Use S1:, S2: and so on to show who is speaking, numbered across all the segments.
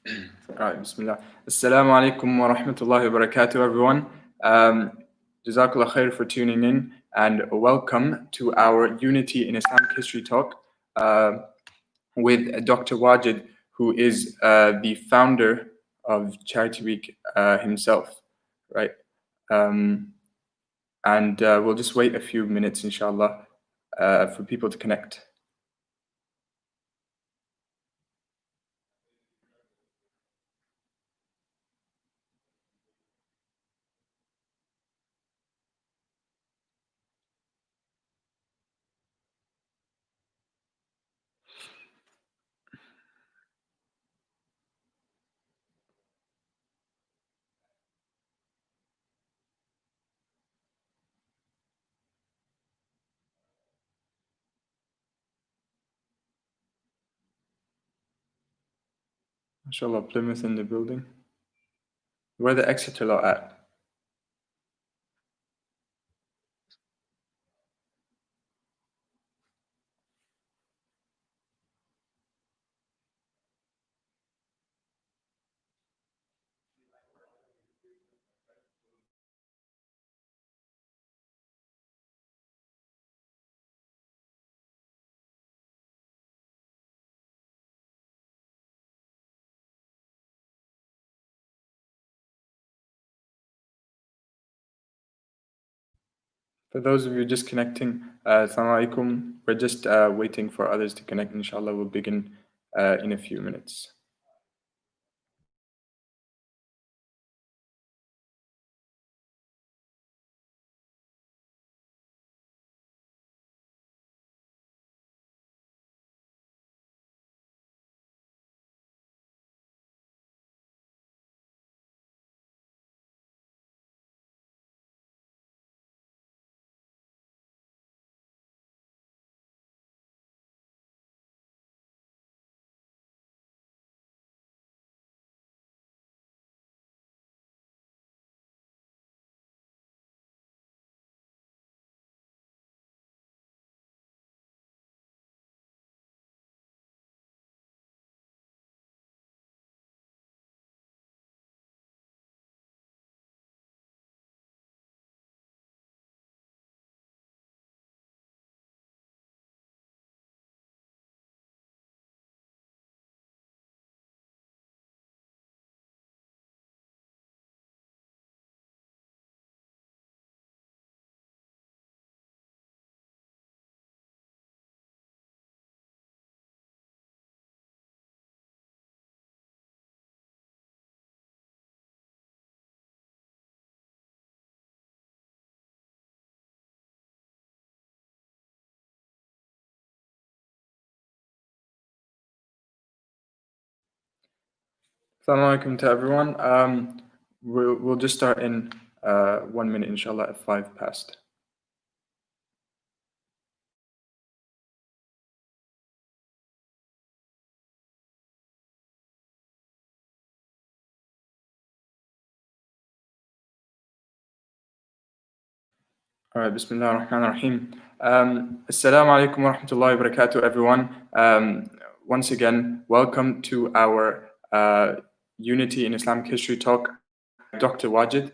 S1: Alright, Bismillah. Assalamu alaikum wa rahmatullahi wa barakatuh, everyone. Jazakallah khair for tuning in, and welcome to our Unity in Islamic History talk with Dr. Wajid, who is the founder of Charity Week himself, right? And we'll just wait a few minutes, inshallah, for people to connect. Inshallah, Plymouth in the building. Where the Exeter lot at? For those of you just connecting, Assalamu alaikum. We're just waiting for others to connect. Inshallah, we'll begin in a few minutes. Assalamu alaikum to everyone. We'll just start in 1 minute, inshallah, at 5 past. All right, Bismillah ar-Rahman ar-Rahim. Assalamu alaikum wa rahmatullahi wa barakatuh, everyone. Once again, welcome to our Unity in Islamic History talk, Dr. Wajid.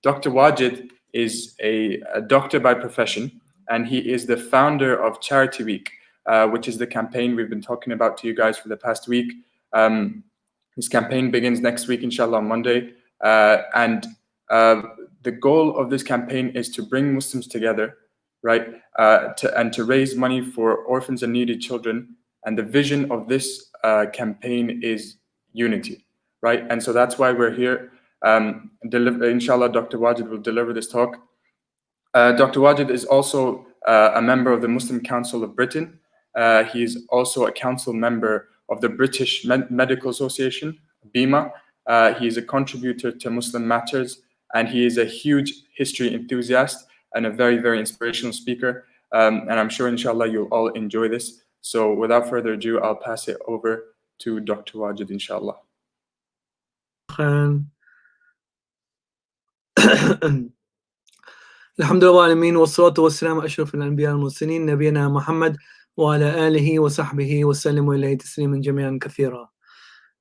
S1: Dr. Wajid is a doctor by profession, and he is the founder of Charity Week, which is the campaign we've been talking about to you guys for the past week. This campaign begins next week, inshallah, on Monday. The goal of this campaign is to bring Muslims together, right, to raise money for orphans and needy children. And the vision of this campaign is unity, right? And so that's why we're here. Inshallah, Dr. Wajid will deliver this talk. Dr. Wajid is also a member of the Muslim Council of Britain. He is also a council member of the British Medical Association, BIMA. He is a contributor to Muslim Matters, and he is a huge history enthusiast and a very, very inspirational speaker. And I'm sure, inshallah, you'll all enjoy this. So without further ado, I'll pass it over to Dr. Wajid, inshallah.
S2: الحمد لله العالمين والصلاة والسلام أشرف الأنبياء والمرسلين نبينا محمد وعلى آله وصحبه وسلم وإليه تسليما جميعا كثيرا.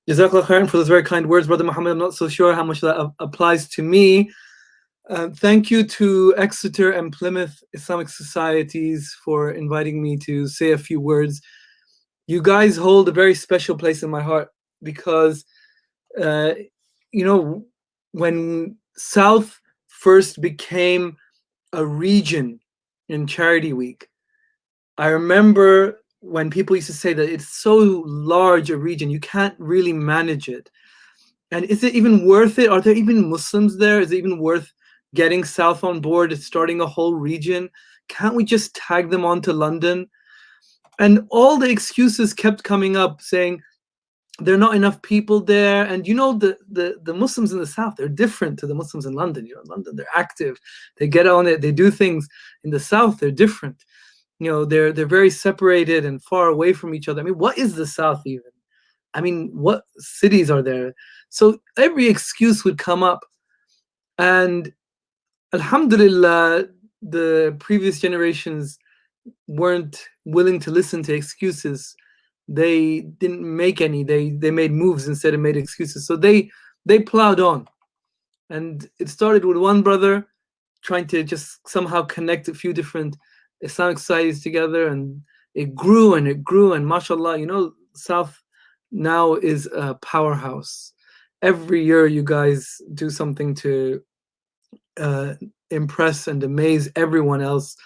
S2: Jazakallah khairan for those very kind words, Brother Muhammad. I'm not so sure how much that applies to me. Thank you to Exeter and Plymouth Islamic Societies for inviting me to say a few words. You guys hold a very special place in my heart because, when South first became a region in Charity Week, I remember when people used to say that it's so large a region, you can't really manage it. And is it even worth it? Are there even Muslims there? Is it even worth getting South on board and starting a whole region? Can't we just tag them onto London? And all the excuses kept coming up saying there are not enough people there. And the Muslims in the South, they're different to the Muslims in London. In London, they're active, they get on it, they do things. In the South, they're different. They're very separated and far away from each other. I mean, what is the South even? I mean, what cities are there? So every excuse would come up. And alhamdulillah, the previous generations weren't willing to listen to excuses. They didn't make any. They made moves instead of made excuses. So they plowed on. And it started with one brother trying to just somehow connect a few different Islamic societies together, and it grew and it grew. And mashallah, South now is a powerhouse. Every year you guys do something to impress and amaze everyone else.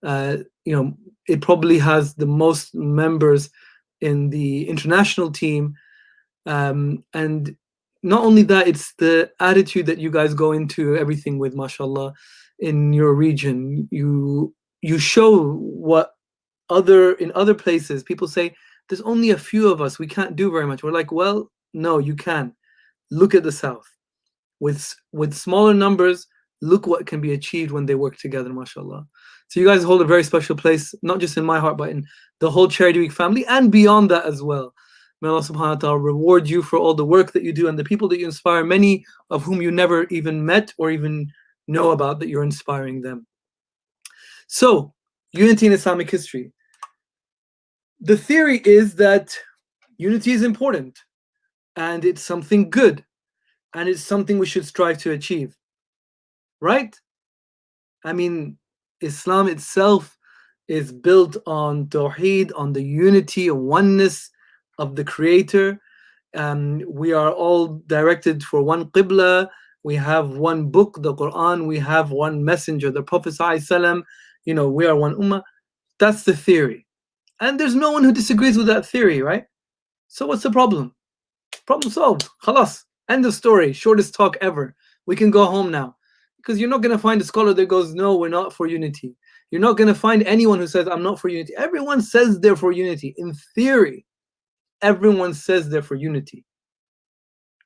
S2: It probably has the most members in the international team, and not only that, it's the attitude that you guys go into everything with, mashallah. In your region, you show what in other places people say there's only a few of us, we can't do very much. We're like, well, no, you can. Look at the South. With smaller numbers, look what can be achieved when they work together, mashallah. So you guys hold a very special place, not just in my heart, but in the whole Charity Week family and beyond that as well. May Allah subhanahu wa ta'ala reward you for all the work that you do and the people that you inspire, many of whom you never even met or even know about, that you're inspiring them. So, unity in Islamic history. The theory is that unity is important and it's something good and it's something we should strive to achieve. Right? I mean, Islam itself is built on Tawheed, on the unity and oneness of the Creator. We are all directed for one Qibla. We have one book, the Quran. We have one messenger, the Prophet ﷺ. We are one ummah. That's the theory. And there's no one who disagrees with that theory, right? So what's the problem? Problem solved. Khalas. End of story. Shortest talk ever. We can go home now. Because you're not going to find a scholar that goes, no, we're not for unity. You're not going to find anyone who says, I'm not for unity. Everyone says they're for unity. In theory, everyone says they're for unity.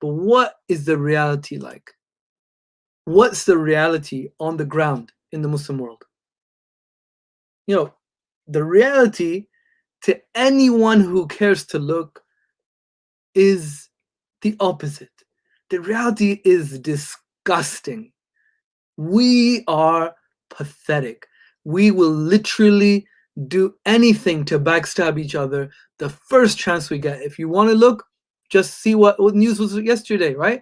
S2: But what is the reality like? What's the reality on the ground in the Muslim world? The reality to anyone who cares to look is the opposite. The reality is disgusting. We are pathetic. We will literally do anything to backstab each other the first chance we get. If you want to look, just see what news was yesterday, right?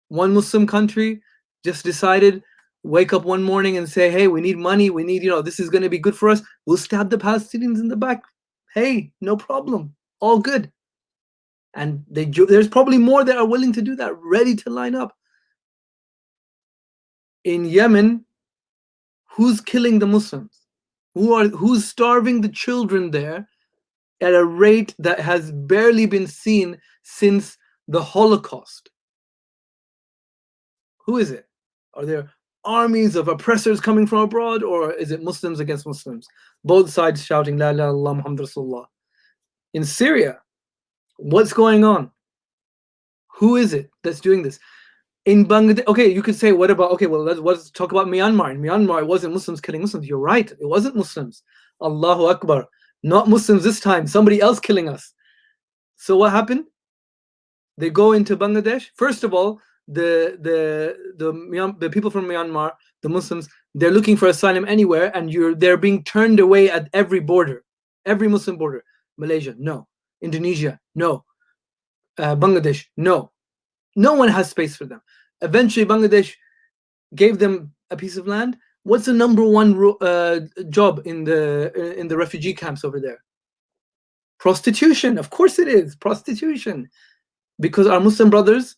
S2: One Muslim country just decided, wake up one morning and say, hey, we need money. We need, this is going to be good for us. We'll stab the Palestinians in the back. Hey, no problem. All good. And there's probably more that are willing to do that, ready to line up. In Yemen, who's killing the Muslims? Who's starving the children there at a rate that has barely been seen since the Holocaust? Who is it? Are there armies of oppressors coming from abroad, or is it Muslims against Muslims? Both sides shouting, La ilaha illallah Muhammad Rasulullah. In Syria, what's going on? Who is it that's doing this? In Bangladesh, okay, you could say, what about, okay, well, let's talk about Myanmar. In Myanmar, it wasn't Muslims killing Muslims. You're right, it wasn't Muslims. Allahu Akbar. Not Muslims this time, somebody else killing us. So what happened? They go into Bangladesh. First of all, the people from Myanmar, the Muslims, they're looking for asylum anywhere, and they're being turned away at every border, every Muslim border. Malaysia, no. Indonesia, no. Bangladesh. No one has space for them. Eventually, Bangladesh gave them a piece of land. What's the number one job in the refugee camps over there? Prostitution. Of course it is prostitution, because our Muslim brothers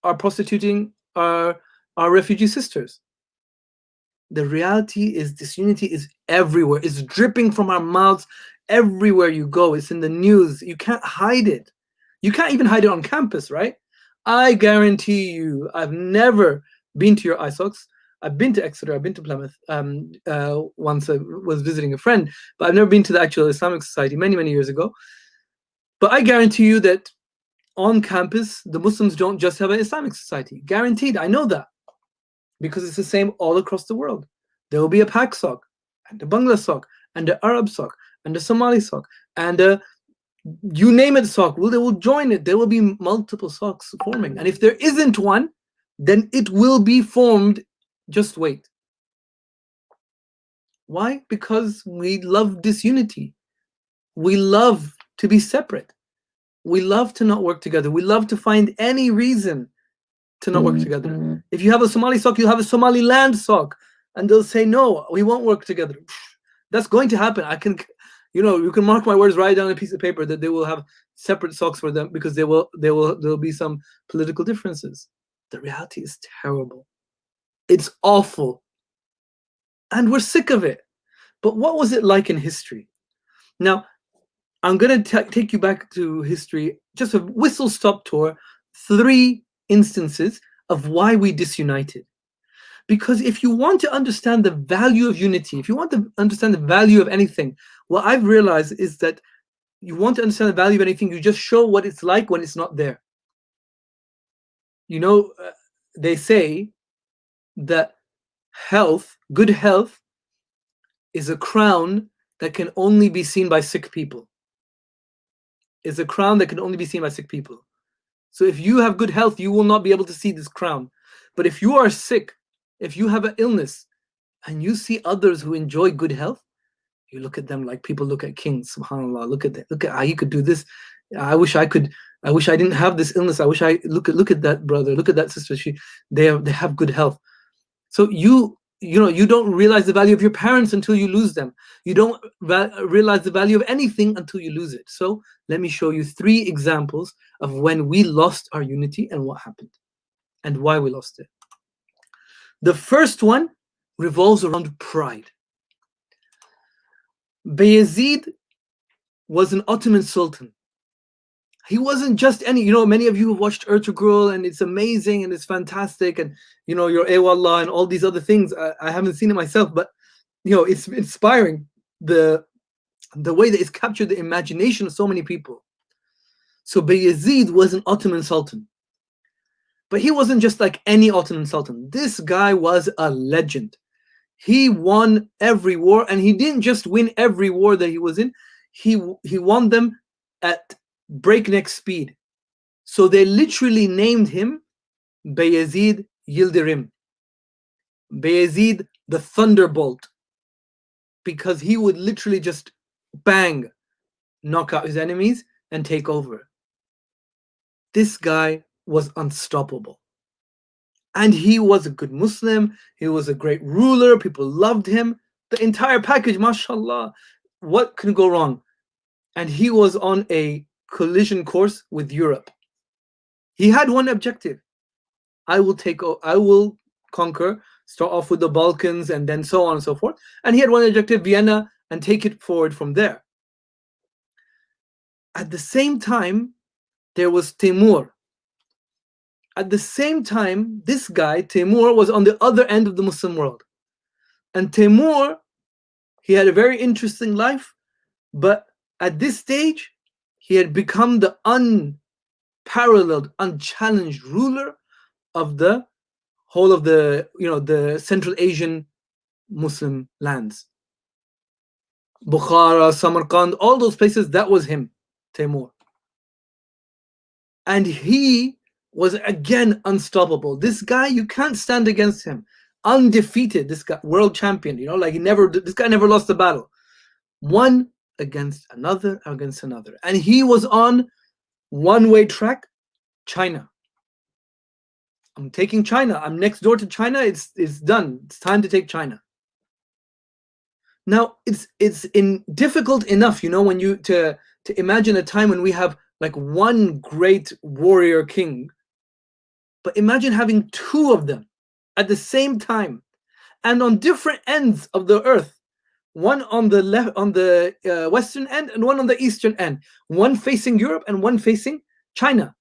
S2: are prostituting our refugee sisters. The reality is disunity is everywhere. It's dripping from our mouths everywhere you go. It's in the news. You can't hide it. You can't even hide it on campus, right? I guarantee you, I've never been to your ISOCs. I've been to Exeter, I've been to Plymouth. Once I was visiting a friend, but I've never been to the actual Islamic Society many, many years ago. But I guarantee you that on campus, the Muslims don't just have an Islamic Society. Guaranteed, I know that. Because it's the same all across the world. There will be a Pak SOC, and a Bangla SOC, and an Arab SOC, and a Somali SOC, and a you name it SOC. Well, they will join it. There will be multiple SOCs forming. And if there isn't one, then it will be formed. Just wait. Why? Because we love disunity. We love to be separate. We love to not work together. We love to find any reason to not work together. If you have a Somali SOC, you'll have a Somaliland SOC, and they'll say, no, we won't work together. That's going to happen. I can, you can mark my words, write down a piece of paper that they will have separate SOCs for them, because there'll be some political differences. The reality is terrible. It's awful. And we're sick of it. But what was it like in history? Now, I'm going to take you back to history, just a whistle-stop tour, 3 instances of why we disunited. Because if you want to understand the value of unity, if you want to understand the value of anything, what I've realized is that you want to understand the value of anything, you just show what it's like when it's not there. They say that good health, is a crown that can only be seen by sick people. It's a crown that can only be seen by sick people. So if you have good health, you will not be able to see this crown. But if you are sick, if you have an illness, and you see others who enjoy good health, you look at them like people look at kings. SubhanAllah, look at how you could do this. I wish I didn't have this illness. I wish I look at that brother, look at that sister. They have good health. So you don't realize the value of your parents until you lose them. You don't realize the value of anything until you lose it. So let me show you 3 examples of when we lost our unity and what happened and why we lost it. The first one revolves around pride. Bayezid was an Ottoman sultan. He wasn't just any, many of you have watched Ertugrul, and it's amazing and it's fantastic, and your Ewallah and all these other things. I haven't seen it myself, but it's inspiring, the way that it's captured the imagination of so many people. So Bayezid was an Ottoman sultan, but he wasn't just like any Ottoman sultan. This guy was a legend. He won every war, and he didn't just win every war that he was in. He won them at breakneck speed. So they literally named him Bayezid Yildirim, Bayezid the Thunderbolt, because he would literally just bang, knock out his enemies and take over. This guy was unstoppable. And he was a good Muslim. He was a great ruler. People loved him. The entire package, mashallah. What can go wrong? And he was on a collision course with Europe. He had one objective. I will conquer, start off with the Balkans, and then so on and so forth. And he had one objective, Vienna, and take it forward from there. At the same time, there was Timur. At the same time, this guy, Timur, was on the other end of the Muslim world. And Timur, he had a very interesting life, but at this stage, he had become the unparalleled, unchallenged ruler of the whole of the Central Asian Muslim lands. Bukhara, Samarkand, all those places, that was him, Timur. And he was again unstoppable. This guy, you can't stand against him. Undefeated, this guy, world champion, this guy never lost a battle. One against another, and he was on one-way track, China. I'm taking China. I'm next door to China. It's done. It's time to take China. Now it's difficult enough, when you to imagine a time when we have like one great warrior king, but imagine having two of them at the same time and on different ends of the earth. One on the left, on the western end, and one on the eastern end. One facing Europe and one facing China.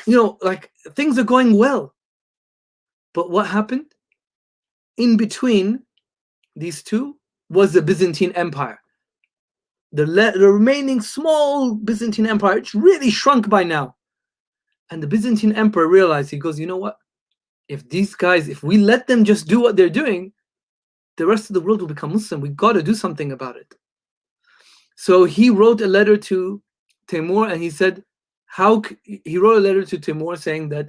S2: Like things are going well. But what happened? In between these two was the Byzantine Empire. The remaining small Byzantine Empire, it's really shrunk by now. And the Byzantine Emperor realized, he goes, you know what? If we let them just do what they're doing, the rest of the world will become Muslim. We got to do something about it. So he wrote a letter to Timur, and he said, he wrote a letter to Timur saying that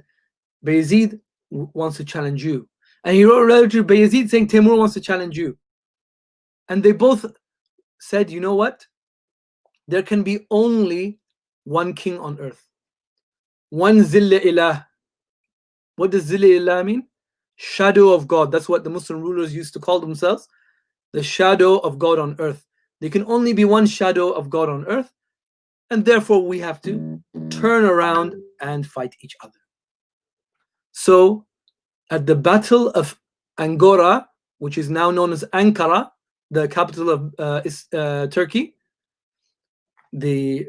S2: Bayezid wants to challenge you. And he wrote a letter to Bayezid saying Timur wants to challenge you. And they both said, you know what? There can be only one king on earth. One Zilla Ilah. What does Zilla Ilah mean? Shadow of God. That's what the Muslim rulers used to call themselves. The shadow of God on earth. There can only be one shadow of God on earth. And therefore we have to turn around and fight each other. So at the Battle of Angora, which is now known as Ankara, the capital of Turkey, the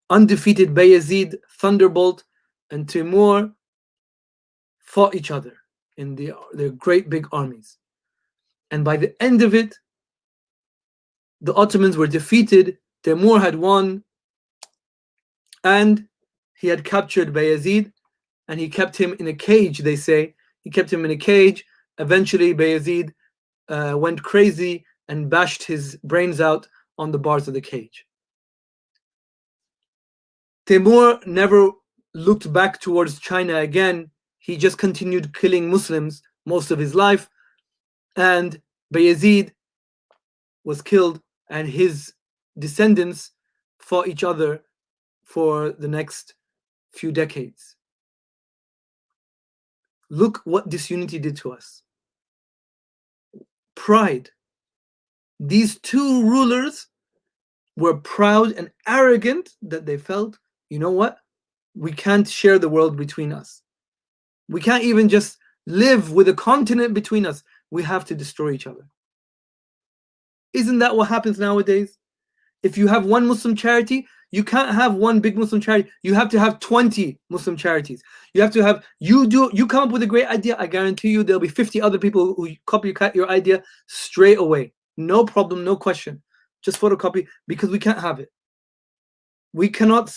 S2: undefeated Bayezid, Thunderbolt, and Timur fought each other in their great big armies. And by the end of it, the Ottomans were defeated. Timur had won, and he had captured Bayezid, and he kept him in a cage, they say. He kept him in a cage. Eventually, Bayezid went crazy and bashed his brains out on the bars of the cage. Timur never looked back towards China again. He just continued killing Muslims most of his life. And Bayezid was killed, and his descendants fought each other for the next few decades. Look what disunity did to us. Pride. These two rulers were proud and arrogant that they felt, you know what? We can't share the world between us. We can't even just live with a continent between us. We have to destroy each other. Isn't that what happens nowadays? If you have one Muslim charity, you can't have one big Muslim charity. You have to have 20 Muslim charities. You have to have, you come up with a great idea, I guarantee you there'll be 50 other people who copycat your idea straight away. No problem, no question. Just photocopy, because we can't have it. We cannot,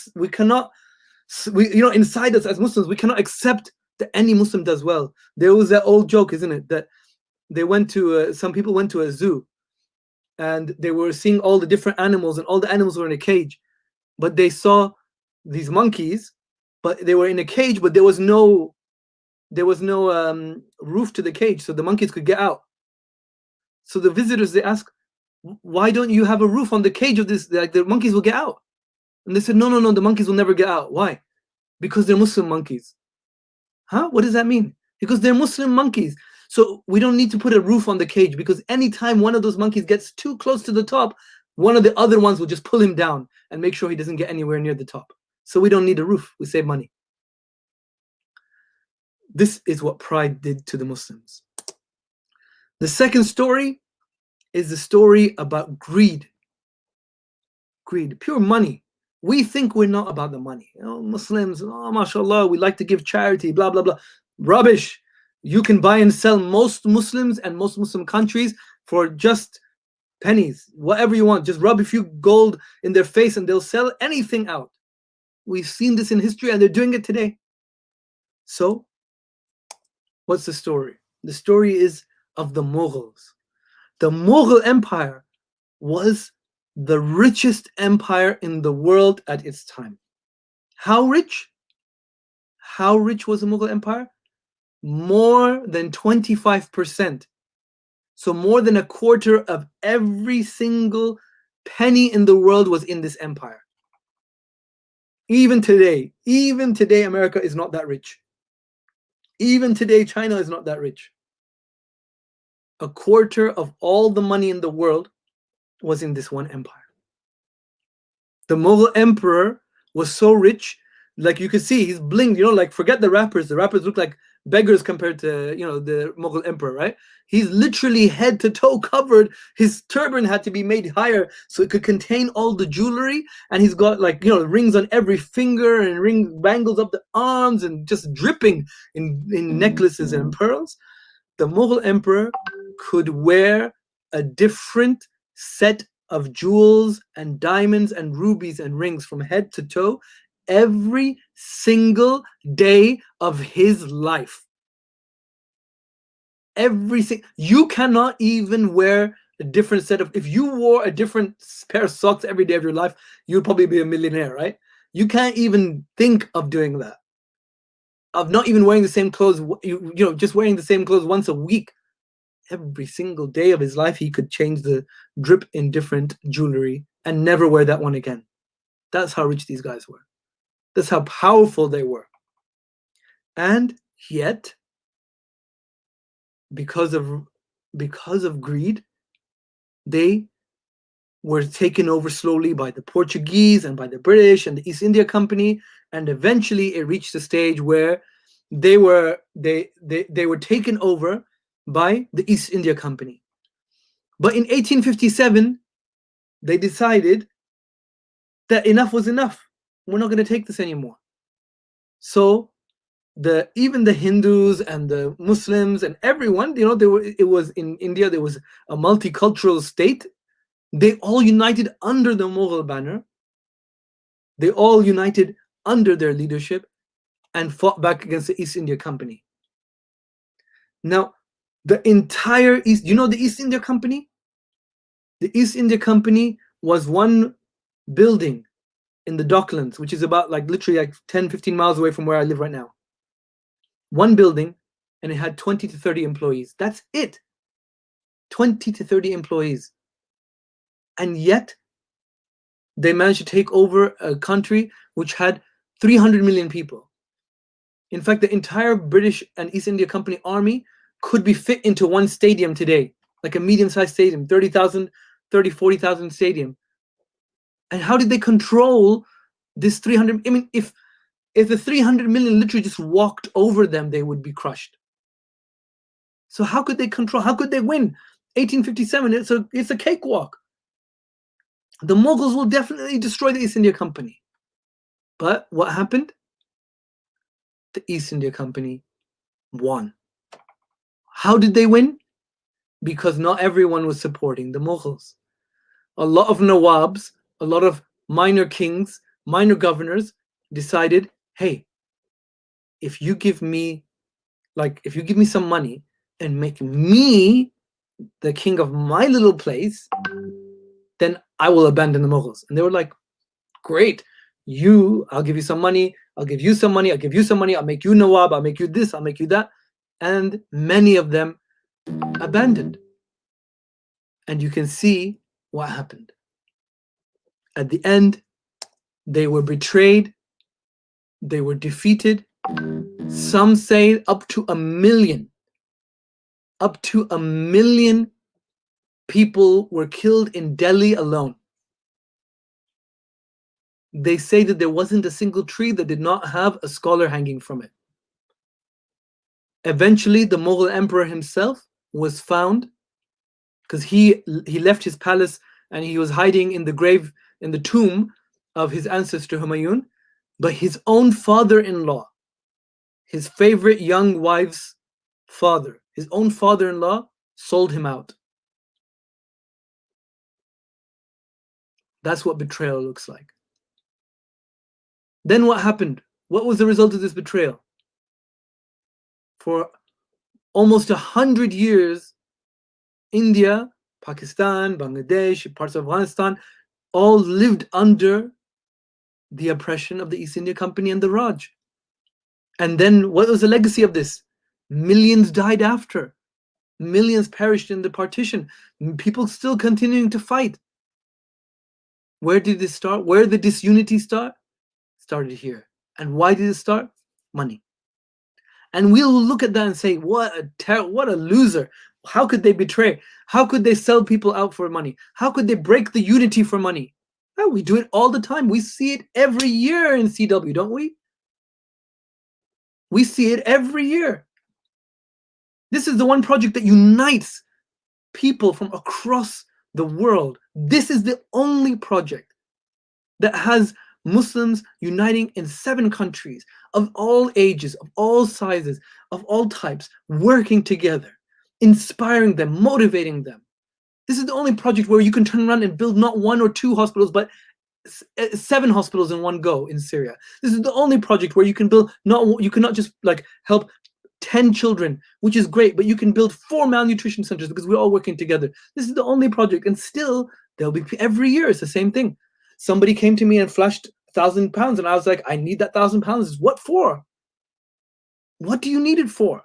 S2: inside us as Muslims, we cannot accept that any Muslim does well. There was that old joke, isn't it? That they went to, some people went to a zoo, and they were seeing all the different animals, and all the animals were in a cage. But they saw these monkeys, but they were in a cage, but there was no roof to the cage, so the monkeys could get out. So the visitors, they asked, why don't you have a roof on the cage of this? Like the monkeys will get out. And they said, no, the monkeys will never get out. Why? Because they're Muslim monkeys. Huh? What does that mean? Because they're Muslim monkeys. So we don't need to put a roof on the cage, because anytime one of those monkeys gets too close to the top, one of the other ones will just pull him down and make sure he doesn't get anywhere near the top. So we don't need a roof. We save money. This is what pride did to the Muslims. The second story is the story about greed. Greed, pure money. We think we're not about the money. Muslims, mashallah, we like to give charity, blah, blah, blah. Rubbish. You can buy and sell most Muslims and most Muslim countries for just pennies, whatever you want. Just rub a few gold in their face and they'll sell anything out. We've seen this in history, and they're doing it today. So, what's the story? The story is of the Mughals. The Mughal Empire was the richest empire in the world at its time. How rich? How rich was the Mughal Empire? More than 25%. So more than a quarter of every single penny in the world was in this empire. Even today, America is not that rich. Even today, China is not that rich. A quarter of all the money in the world was in this one empire. The Mughal emperor was so rich, like you could see, he's blinged, like forget the rappers. The rappers look like beggars compared to, the Mughal emperor, right? He's literally head to toe covered. His turban had to be made higher so it could contain all the jewelry. And he's got rings on every finger and bangles up the arms and just dripping in necklaces and pearls. The Mughal emperor could wear a different set of jewels and diamonds and rubies and rings from head to toe every single day of his life. You cannot even wear a different set of, if you wore a different pair of socks every day of your life, you'd probably be a millionaire, right? You can't even think of doing that. Of not even wearing the same clothes, just wearing the same clothes once a week. Every single day of his life, he could change the drip in different jewelry and never wear that one again. That's how rich these guys were. That's how powerful they were. And yet, because of greed, they were taken over slowly by the Portuguese and by the British and the East India Company, and eventually it reached a stage where they were taken over by the East India Company. But in 1857, they decided that enough was enough. We're not going to take this anymore. So even the Hindus and the Muslims and everyone, it was in India, there was a multicultural state. They all united under the Mughal banner. They all united under their leadership and fought back against the East India Company. Now, the entire East, the East India Company? The East India Company was one building in the Docklands, which is about literally 10, 15 miles away from where I live right now. One building, and it had 20 to 30 employees. That's it. 20 to 30 employees. And yet, they managed to take over a country which had 300 million people. In fact, the entire British and East India Company army could be fit into one stadium today, like a medium-sized stadium, 40,000 stadium. And how did they control this 300? I mean, if the 300 million literally just walked over them, they would be crushed. So how could they control? How could they win? 1857, it's a cakewalk. The Mughals will definitely destroy the East India Company. But what happened? The East India Company won. How did they win? Because not everyone was supporting the Mughals. A lot of Nawabs, a lot of minor kings, minor governors decided, hey, if you give me some money and make me the king of my little place, then I will abandon the Mughals. And they were like, great, I'll give you some money, I'll give you some money, I'll give you some money, I'll make you Nawab, I'll make you this, I'll make you that. And many of them abandoned. And you can see what happened. At the end, they were betrayed, they were defeated. Some say up to a million people were killed in Delhi alone. They say that there wasn't a single tree that did not have a scholar hanging from it. Eventually, the Mughal emperor himself was found, because he left his palace and he was hiding in the grave, in the tomb of his ancestor Humayun. But his own father-in-law, his favorite young wife's father, his own father-in-law sold him out. That's what betrayal looks like. Then what happened? What was the result of this betrayal? For almost 100 years, India, Pakistan, Bangladesh, parts of Afghanistan, all lived under the oppression of the East India Company and the Raj. And then what was the legacy of this? Millions died after. Millions perished in the partition. People still continuing to fight. Where did this start? Where did disunity start? started here. And why did it start? Money. And we'll look at that and say, what a loser. How could they betray? How could they sell people out for money? How could they break the unity for money? Well, we do it all the time. We see it every year in CW, don't we? We see it every year. This is the one project that unites people from across the world. This is the only project that has Muslims uniting in 7 countries of all ages, of all sizes, of all types, working together, inspiring them, motivating them. This is the only project where you can turn around and build not 1 or 2 hospitals, but 7 hospitals in one go in Syria. This is the only project where you can build you cannot just like help 10 children, which is great, but you can build 4 malnutrition centers because we're all working together. This is the only project, and still there'll be every year it's the same thing. Somebody came to me and flashed £1,000, and I was like, I need that £1,000. What for? What do you need it for?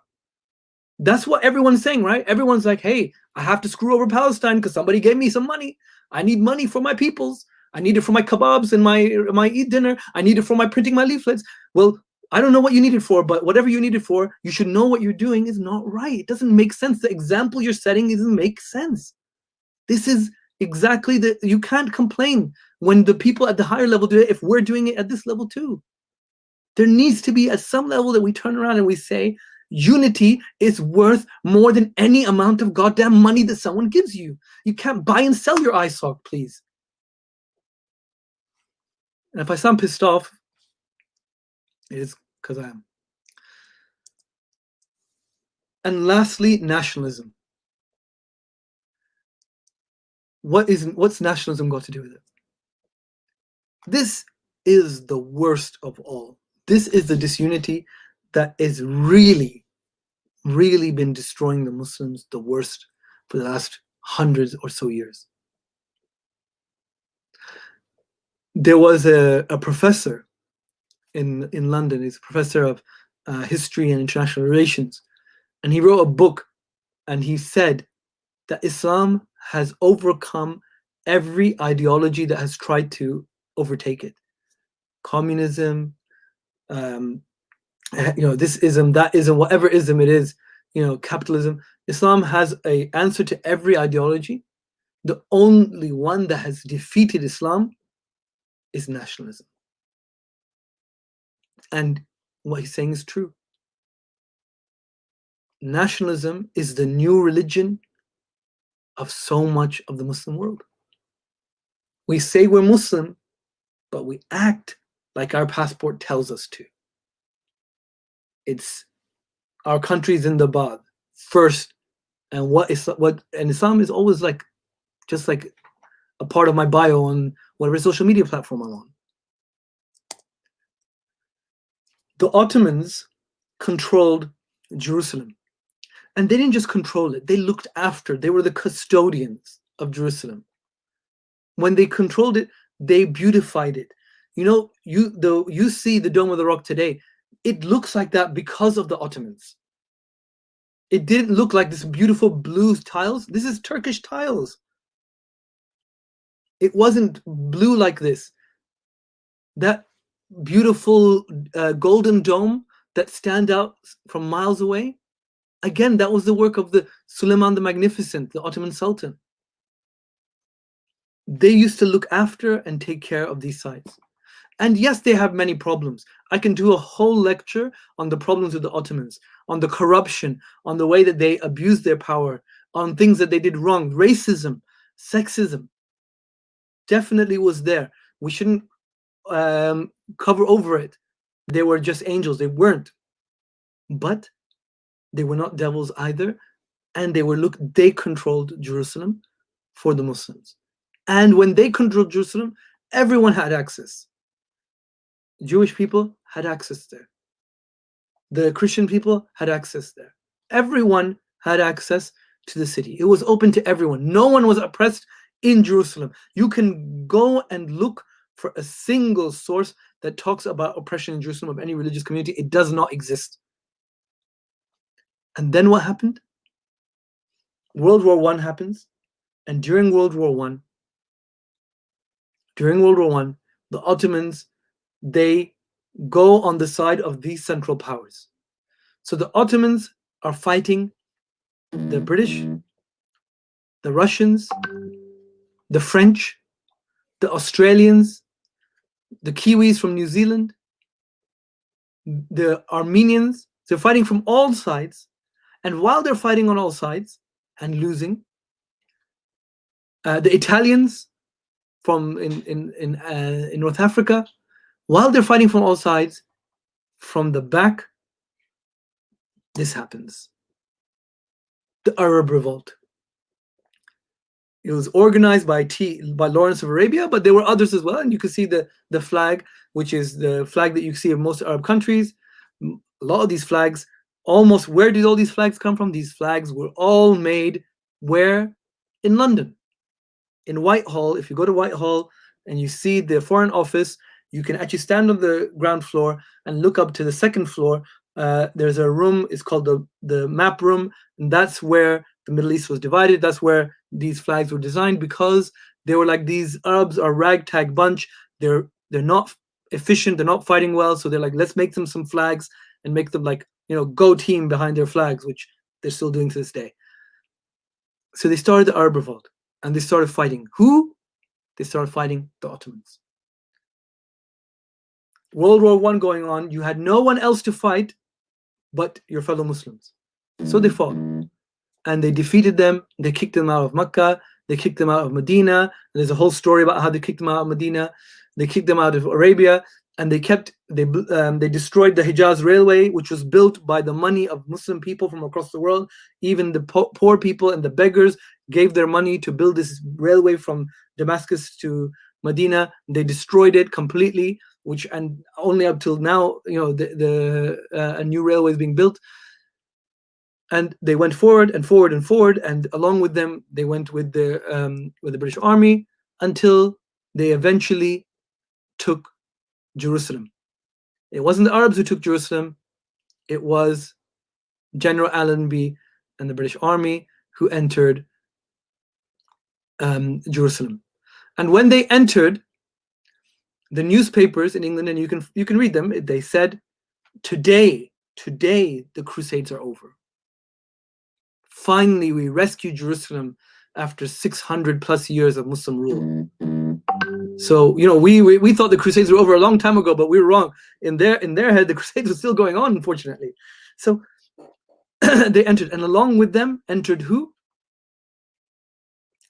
S2: That's what everyone's saying, right? Everyone's like, hey, I have to screw over Palestine because somebody gave me some money. I need money for my peoples. I need it for my kebabs and my Eid dinner. I need it for my printing my leaflets. Well, I don't know what you need it for, but whatever you need it for, you should know what you're doing is not right. It doesn't make sense. The example you're setting doesn't make sense. This is exactly you can't complain when the people at the higher level do it if we're doing it at this level too. There needs to be at some level that we turn around and we say, unity is worth more than any amount of goddamn money that someone gives you. You can't buy and sell your ISOC, please. And if I sound pissed off, it is because I am. And lastly, nationalism. What's nationalism got to do with it? This is the worst of all. This is the disunity that is really, really been destroying the Muslims the worst for the last hundreds or so years. There was a professor in London. He's a professor of history and international relations. And he wrote a book, and he said that Islam has overcome every ideology that has tried to overtake it. Communism, this ism, that ism, whatever ism it is, capitalism. Islam has an answer to every ideology. The only one that has defeated Islam is nationalism. And what he's saying is true. Nationalism is the new religion of so much of the Muslim world. We say we're Muslim, but we act like our passport tells us to. It's our country's in the bad first, and Islam is always like just like a part of my bio on whatever social media platform I'm on. The Ottomans controlled Jerusalem. And they didn't just control it, they looked after, they were the custodians of Jerusalem. When they controlled it, they beautified it. You see the Dome of the Rock today, it looks like that because of the Ottomans. It didn't look like this beautiful blue tiles. This is Turkish tiles. It wasn't blue like this. That beautiful golden dome that stand out from miles away, again, that was the work of the Suleiman the Magnificent, the Ottoman Sultan. They used to look after and take care of these sites. And yes, they have many problems. I can do a whole lecture on the problems of the Ottomans, on the corruption, on the way that they abused their power, on things that they did wrong. Racism, sexism definitely was there. We shouldn't cover over it. They were just angels. They weren't. But they were not devils either. And they controlled Jerusalem for the Muslims. And when they controlled Jerusalem, everyone had access. Jewish people had access there. The Christian people had access there. Everyone had access to the city. It was open to everyone. No one was oppressed in Jerusalem. You can go and look for a single source that talks about oppression in Jerusalem of any religious community. It does not exist. And then what happened? World War I happens. And during World War I, the Ottomans they go on the side of these central powers. So the Ottomans are fighting the British, the Russians, the French, the Australians, the Kiwis from New Zealand, the Armenians. They're fighting from all sides. And while they're fighting on all sides and losing, the Italians from in North Africa, while they're fighting from all sides, from the back, this happens. The Arab Revolt. It was organized by Lawrence of Arabia, but there were others as well. And you can see the flag, which is the flag that you see of most Arab countries. A lot of these flags, almost, where did all these flags come from? These flags were all made where? In London. In Whitehall, if you go to Whitehall and you see the Foreign Office, you can actually stand on the ground floor and look up to the second floor. There's a room, it's called the map room, and that's where the Middle East was divided. That's where these flags were designed, because they were like, these Arabs are ragtag bunch. They're not efficient. They're not fighting well. So they're like, let's make them some flags and make them like, go team behind their flags, which they're still doing to this day. So they started the Arab Revolt and they started fighting. Who? They started fighting the Ottomans. World War I going on. You had no one else to fight but your fellow Muslims. So they fought. And they defeated them. They kicked them out of Mecca. They kicked them out of Medina. And there's a whole story about how they kicked them out of Medina. They kicked them out of Arabia, and they destroyed the Hijaz Railway, which was built by the money of Muslim people from across the world. Even the poor people and the beggars gave their money to build this railway from Damascus to Medina. They destroyed it completely, and only up till now, a new railway is being built. And they went forward and forward and forward, and along with them, they went with the British Army until they eventually took Jerusalem. It wasn't the Arabs who took Jerusalem; it was General Allenby and the British Army who entered Jerusalem. And when they entered, the newspapers in England, and you can read them, they said, "Today the Crusades are over. Finally, we rescued Jerusalem after 600 plus years of Muslim rule." So, we thought the Crusades were over a long time ago, but we were wrong. In their head, the Crusades were still going on, unfortunately. So they entered, and along with them entered who?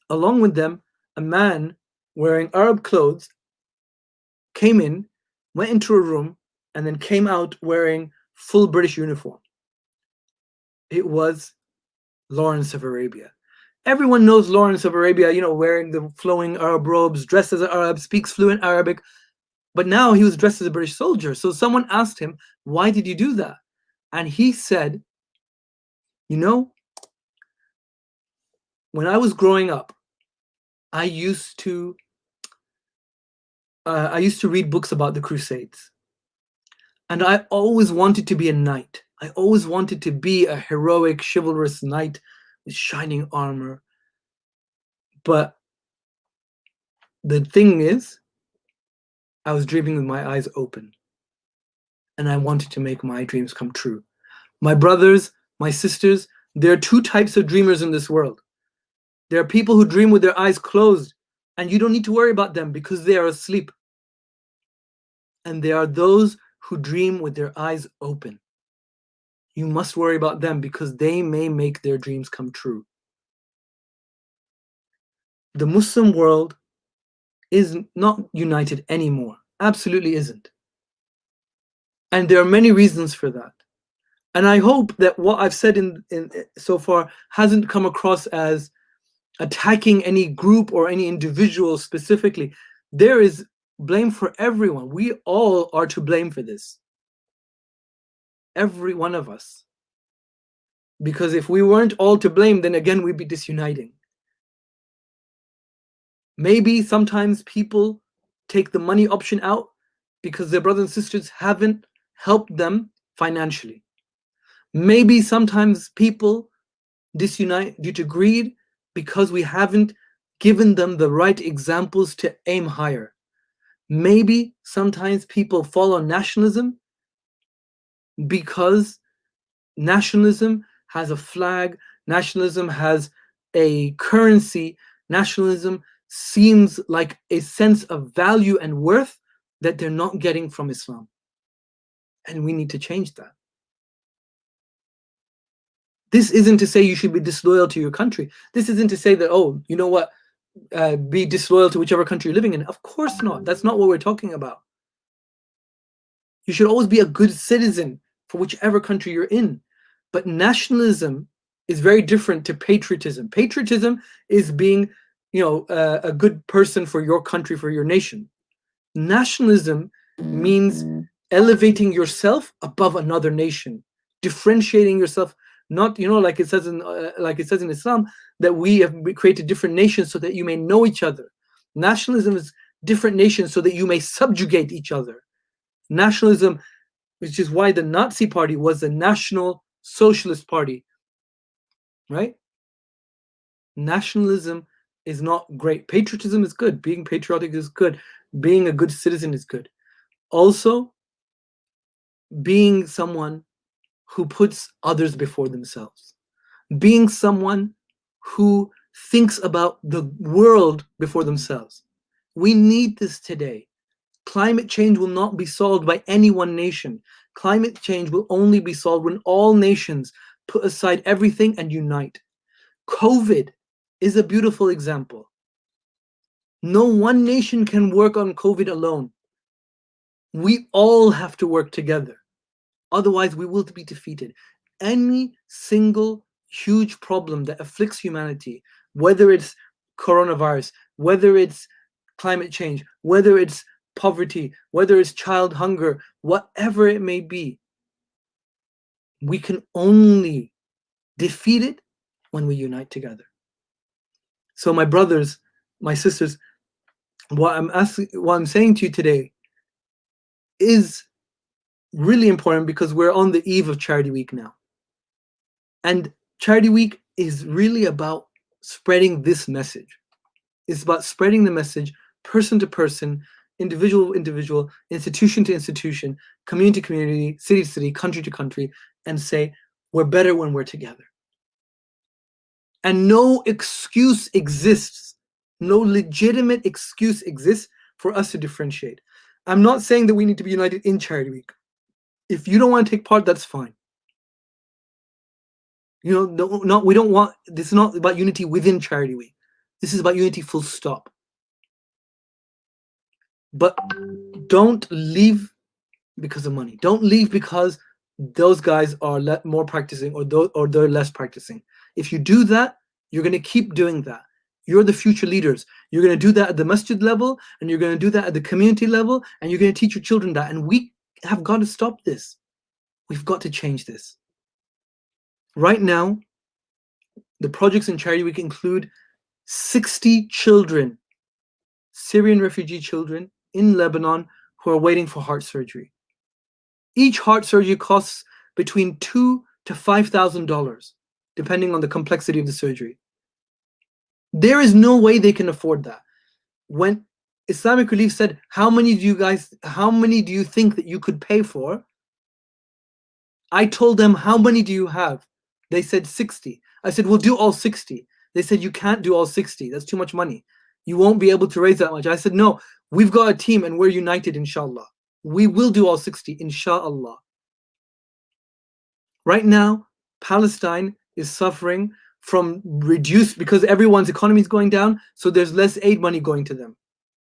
S2: Along with them, a man wearing Arab clothes came in, went into a room, and then came out wearing full British uniform. It was Lawrence of Arabia. Everyone knows Lawrence of Arabia, wearing the flowing Arab robes, dressed as an Arab, speaks fluent Arabic. But now he was dressed as a British soldier. So someone asked him, "Why did you do that?" And he said, "When I was growing up, I used to read books about the Crusades. And I always wanted to be a knight. I always wanted to be a heroic, chivalrous knight with shining armor. But the thing is, I was dreaming with my eyes open. And I wanted to make my dreams come true. My brothers, my sisters, there are two types of dreamers in this world. There are people who dream with their eyes closed, and you don't need to worry about them because they are asleep. And there are those who dream with their eyes open. You must worry about them because they may make their dreams come true." The Muslim world is not united anymore. Absolutely isn't. And there are many reasons for that. And I hope that what I've said in so far hasn't come across as attacking any group or any individual specifically. There is blame for everyone. We all are to blame for this. Every one of us. Because if we weren't all to blame, then again we'd be disuniting. Maybe sometimes people take the money option out because their brothers and sisters haven't helped them financially. Maybe sometimes people disunite due to greed because we haven't given them the right examples to aim higher. Maybe sometimes people follow nationalism because nationalism has a flag, nationalism has a currency, nationalism seems like a sense of value and worth that they're not getting from Islam. And we need to change that. This isn't to say you should be disloyal to your country. This isn't to say that, oh, you know what, be disloyal to whichever country you're living in. Of course not. That's not what we're talking about. You should always be a good citizen for whichever country you're in. But nationalism is very different to patriotism. Patriotism is being, a good person for your country, for your nation. Nationalism means elevating yourself above another nation, differentiating yourself. Not, like it says in Islam, that we have created different nations so that you may know each other. Nationalism is different nations so that you may subjugate each other. Nationalism, which is why the Nazi Party was the National Socialist Party, right? Nationalism is not great. Patriotism is good. Being patriotic is good. Being a good citizen is good. Also, being someone who puts others before themselves. Being someone who thinks about the world before themselves. We need this today. Climate change will not be solved by any one nation. Climate change will only be solved when all nations put aside everything and unite. COVID is a beautiful example. No one nation can work on COVID alone. We all have to work together. Otherwise, we will be defeated. Any single huge problem that afflicts humanity, whether it's coronavirus, whether it's climate change, whether it's poverty, whether it's child hunger, whatever it may be, we can only defeat it when we unite together. So my brothers, my sisters, what I'm saying to you today is really important because we're on the eve of Charity Week now. And Charity Week is really about spreading this message. It's about spreading the message person to person, individual to individual, institution to institution, community to community, city to city, country to country, and say, we're better when we're together. And no excuse exists, no legitimate excuse exists for us to differentiate. I'm not saying that we need to be united in Charity Week. If you don't want to take part, that's fine. We don't want, this is not about unity within Charity Week. This is about unity full stop. But don't leave because of money. Don't leave because those guys are more practicing or they're less practicing. If you do that, you're going to keep doing that. You're the future leaders. You're going to do that at the masjid level, and you're going to do that at the community level, and you're going to teach your children that. And we have got to stop this. We've got to change this. Right now, the projects in Charity Week include 60 children, Syrian refugee children in Lebanon who are waiting for heart surgery. Each heart surgery costs between $2,000 to $5,000, depending on the complexity of the surgery. There is no way they can afford that. When Islamic Relief said, how many do you think that you could pay for? I told them, how many do you have? They said 60. I said, we'll do all 60. They said, you can't do all 60. That's too much money. You won't be able to raise that much. I said, no, we've got a team and we're united, inshallah. We will do all 60, inshallah. Right now, Palestine is suffering from reduced, because everyone's economy is going down, so there's less aid money going to them.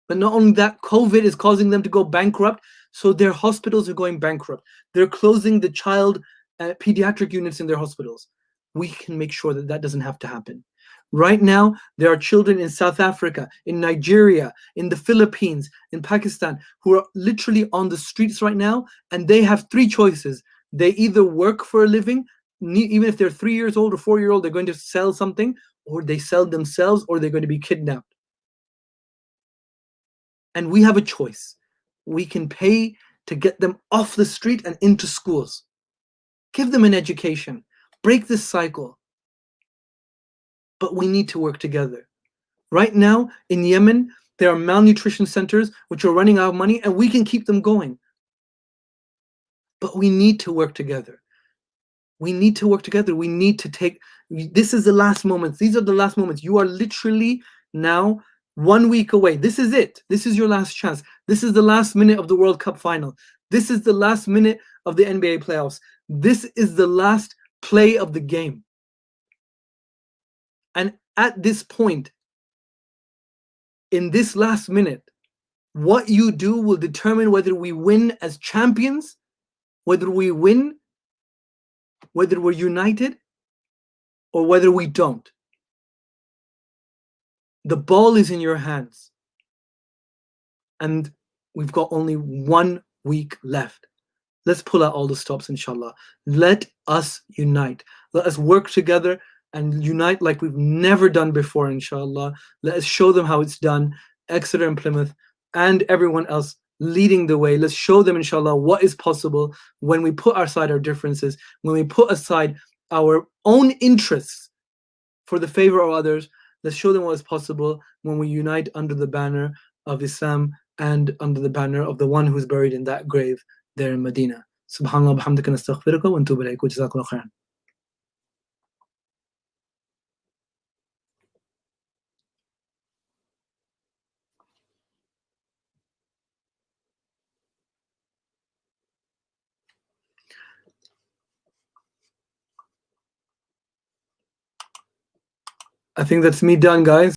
S2: But not only that, COVID is causing them to go bankrupt, so their hospitals are going bankrupt. They're closing the child pediatric units in their hospitals. We can make sure that that doesn't have to happen. Right now, there are children in South Africa, in Nigeria, in the Philippines, in Pakistan, who are literally on the streets right now, and they have three choices. They either work for a living, even if they're 3 years old or 4 years old, they're going to sell something, or they sell themselves, or they're going to be kidnapped. And we have a choice. We can pay to get them off the street and into schools. Give them an education. Break this cycle. But we need to work together. Right now, in Yemen, There are malnutrition centers which are running out of money, and we can keep them going. But we need to work together. We need to work together. We need to take, this is the last moments. These are the last moments. You are literally now 1 week away. This is it. This is your last chance. This is the last minute of the World Cup final. This is the last minute of the NBA playoffs. This is the last play of the game. And at this point, in this last minute, what you do will determine whether we win as champions, whether we win, whether we're united, or whether we don't. The ball is in your hands. And we've got only 1 week left. Let's pull out all the stops, inshallah. Let us unite. Let us work together and unite like we've never done before, inshallah. Let us show them how it's done. Exeter and Plymouth and everyone else leading the way. Let's show them, inshallah, what is possible when we put aside our differences, when we put aside our own interests for the favor of others. Let's show them what is possible when we unite under the banner of Islam and under the banner of the one who's buried in that grave there in Medina. Subhanallah, bihamdika, nastaghfiruka wa natubu ilayk. Jazakallahu khairan. I think that's me done, guys.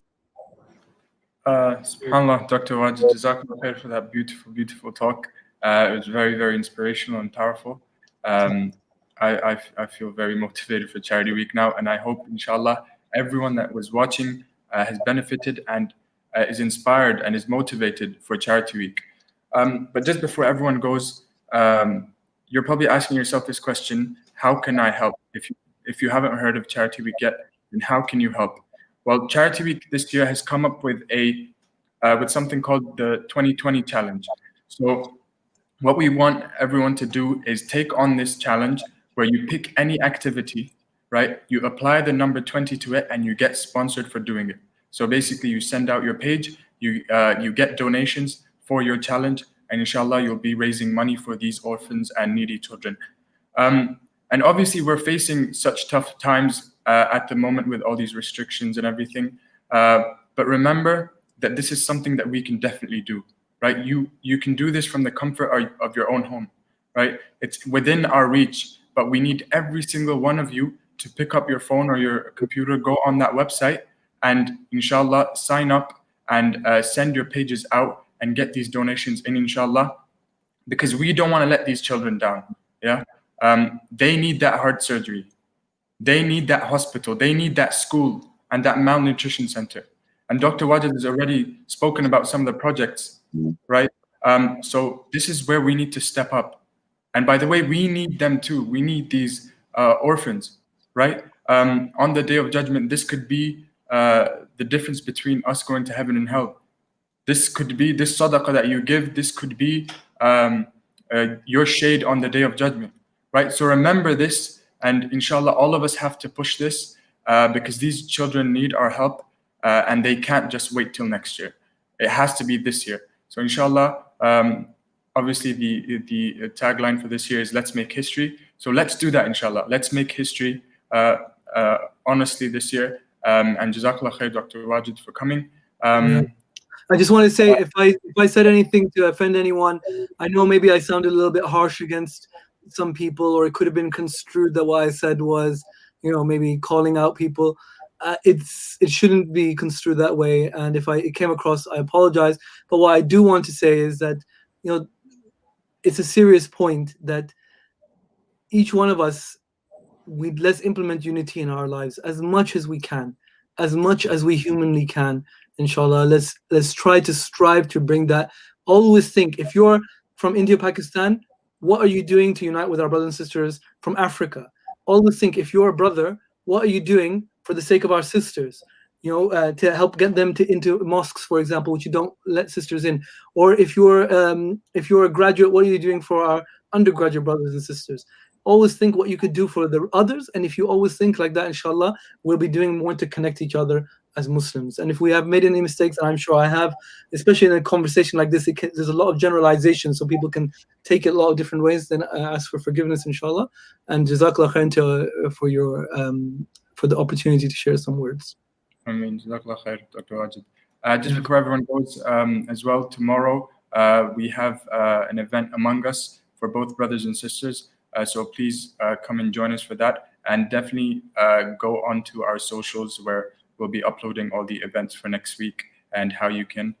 S1: SubhanAllah, Dr. Wajid, Jazakallah khair for that beautiful, beautiful talk. It was very, very inspirational and powerful. I feel very motivated for Charity Week now, and I hope, inshallah, everyone that was watching has benefited and is inspired and is motivated for Charity Week. But just before everyone goes, you're probably asking yourself this question: how can I help? If you haven't heard of Charity Week yet, then how can you help? Well, Charity Week this year has come up with with something called the 2020 challenge. So what we want everyone to do is take on this challenge where you pick any activity, right? You apply the number 20 to it and you get sponsored for doing it. So basically you send out your page, you get donations for your challenge, and inshallah you'll be raising money for these orphans and needy children. And obviously we're facing such tough times at the moment with all these restrictions and everything. But remember that this is something that we can definitely do, right? You can do this from the comfort of your own home, right? It's within our reach, but we need every single one of you to pick up your phone or your computer, go on that website, and inshallah sign up and send your pages out and get these donations in, inshallah, because we don't want to let these children down. Yeah, they need that heart surgery, they need that hospital, they need that school and that malnutrition center. And Dr. Wajid has already spoken about some of the projects, right? So this is where we need to step up. And by the way, we need them too. We need these orphans, right? On the day of judgment, this could be the difference between us going to heaven and hell. This could be this sadaqah that you give. This could be your shade on the day of judgment, right? So remember this, and inshallah, all of us have to push this because these children need our help, and they can't just wait till next year. It has to be this year. So inshallah, obviously the tagline for this year is "Let's make history." So let's do that, inshallah. Let's make history honestly this year. And Jazakallah khair, Dr. Wajid, for coming.
S2: I just want to say, if I said anything to offend anyone, I know maybe I sounded a little bit harsh against some people, or it could have been construed that what I said was, maybe calling out people. It shouldn't be construed that way. And if it came across, I apologize. But what I do want to say is that, it's a serious point that each one of us, let's implement unity in our lives as much as we can, as much as we humanly can. Inshallah, let's try to strive to bring that. Always think, if you're from India, Pakistan, what are you doing to unite with our brothers and sisters from Africa? Always think, if you're a brother, what are you doing for the sake of our sisters? To help get them into mosques, for example, which you don't let sisters in. Or if you're a graduate, what are you doing for our undergraduate brothers and sisters? Always think what you could do for the others, and if you always think like that, inshallah, we'll be doing more to connect each other as Muslims. And if we have made any mistakes, and I'm sure I have, especially in a conversation like this, there's a lot of generalization, so people can take it a lot of different ways. Then ask for forgiveness, inshallah. And Jazakallah khair for your for the opportunity to share some words.
S1: I mean, Jazakallah khair, Dr. Wajid. Just before everyone goes, as well, tomorrow we have an event among us for both brothers and sisters. So please come and join us for that. And definitely go onto our socials where we'll be uploading all the events for next week and how you can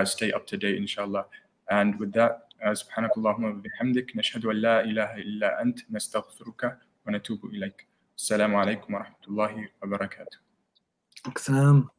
S1: stay up to date, inshallah. And with that, سبحانك اللهم وبحمدك نشهد أن لا إله إلا أنت نستغفرك ونتوب إليك. السلام عليكم ورحمة الله وبركاته.
S2: Salam.